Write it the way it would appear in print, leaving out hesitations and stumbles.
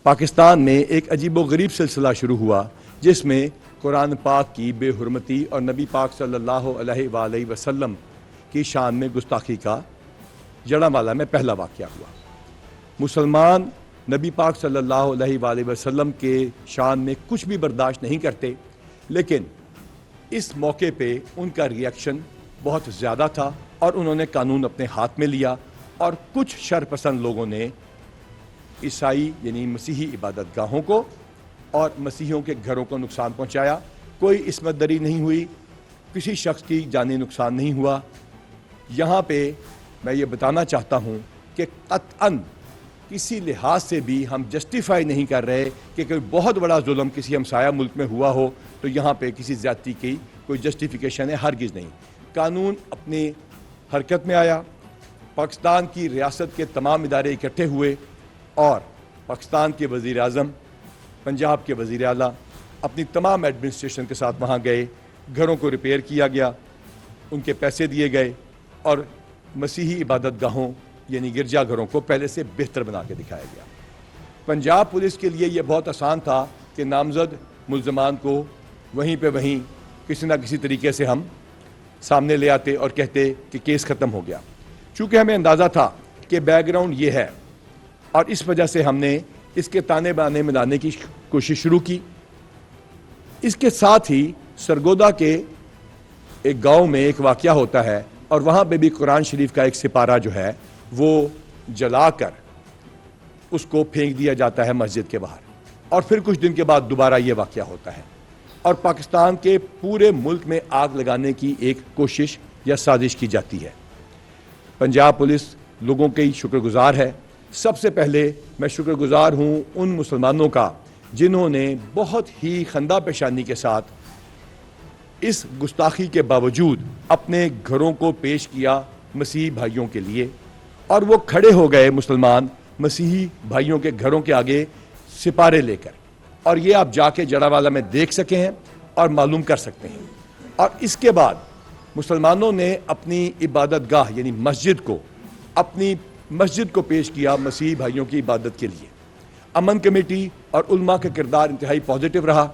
پاکستان میں ایک عجیب و غریب سلسلہ شروع ہوا جس میں قرآن پاک کی بے حرمتی اور نبی پاک صلی اللہ علیہ وآلہ وسلم کی شان میں گستاخی کا جڑاوالا میں پہلا واقعہ ہوا۔ مسلمان نبی پاک صلی اللہ علیہ وآلہ وسلم کے شان میں کچھ بھی برداشت نہیں کرتے، لیکن اس موقع پہ ان کا ریئیکشن بہت زیادہ تھا اور انہوں نے قانون اپنے ہاتھ میں لیا اور کچھ شرپسند لوگوں نے عیسائی یعنی مسیحی عبادت گاہوں کو اور مسیحیوں کے گھروں کو نقصان پہنچایا۔ کوئی عصمت دری نہیں ہوئی، کسی شخص کی جانی نقصان نہیں ہوا۔ یہاں پہ میں یہ بتانا چاہتا ہوں کہ قطعاً کسی لحاظ سے بھی ہم جسٹیفائی نہیں کر رہے کہ کوئی بہت بڑا ظلم کسی ہمسایہ ملک میں ہوا ہو تو یہاں پہ کسی زیادتی کی کوئی جسٹیفیکیشن ہے، ہرگز نہیں۔ قانون اپنی حرکت میں آیا، پاکستان کی ریاست کے تمام ادارے اکٹھے ہوئے اور پاکستان کے وزیر اعظم، پنجاب کے وزیر اعلیٰ اپنی تمام ایڈمنسٹریشن کے ساتھ وہاں گئے، گھروں کو ریپیئر کیا گیا، ان کے پیسے دیے گئے اور مسیحی عبادت گاہوں یعنی گرجا گھروں کو پہلے سے بہتر بنا کے دکھایا گیا۔ پنجاب پولیس کے لیے یہ بہت آسان تھا کہ نامزد ملزمان کو وہیں پہ وہیں کسی نہ کسی طریقے سے ہم سامنے لے آتے اور کہتے کہ کیس ختم ہو گیا۔ چونکہ ہمیں اندازہ تھا کہ بیک گراؤنڈ یہ ہے اور اس وجہ سے ہم نے اس کے تانے بانے میں لانے کی کوشش شروع کی۔ اس کے ساتھ ہی سرگودا کے ایک گاؤں میں ایک واقعہ ہوتا ہے اور وہاں پہ بھی قرآن شریف کا ایک سپارہ جو ہے وہ جلا کر اس کو پھینک دیا جاتا ہے مسجد کے باہر، اور پھر کچھ دن کے بعد دوبارہ یہ واقعہ ہوتا ہے اور پاکستان کے پورے ملک میں آگ لگانے کی ایک کوشش یا سازش کی جاتی ہے۔ پنجاب پولیس لوگوں کی شکر گزار ہے۔ سب سے پہلے میں شکر گزار ہوں ان مسلمانوں کا جنہوں نے بہت ہی خندہ پیشانی کے ساتھ اس گستاخی کے باوجود اپنے گھروں کو پیش کیا مسیحی بھائیوں کے لیے، اور وہ کھڑے ہو گئے مسلمان مسیحی بھائیوں کے گھروں کے آگے سپارے لے کر، اور یہ آپ جا کے جڑاوالا میں دیکھ سکے ہیں اور معلوم کر سکتے ہیں۔ اور اس کے بعد مسلمانوں نے اپنی عبادت گاہ یعنی اپنی مسجد کو پیش کیا مسیحی بھائیوں کی عبادت کے لیے۔ امن کمیٹی اور علماء کا کردار انتہائی پازیٹو رہا۔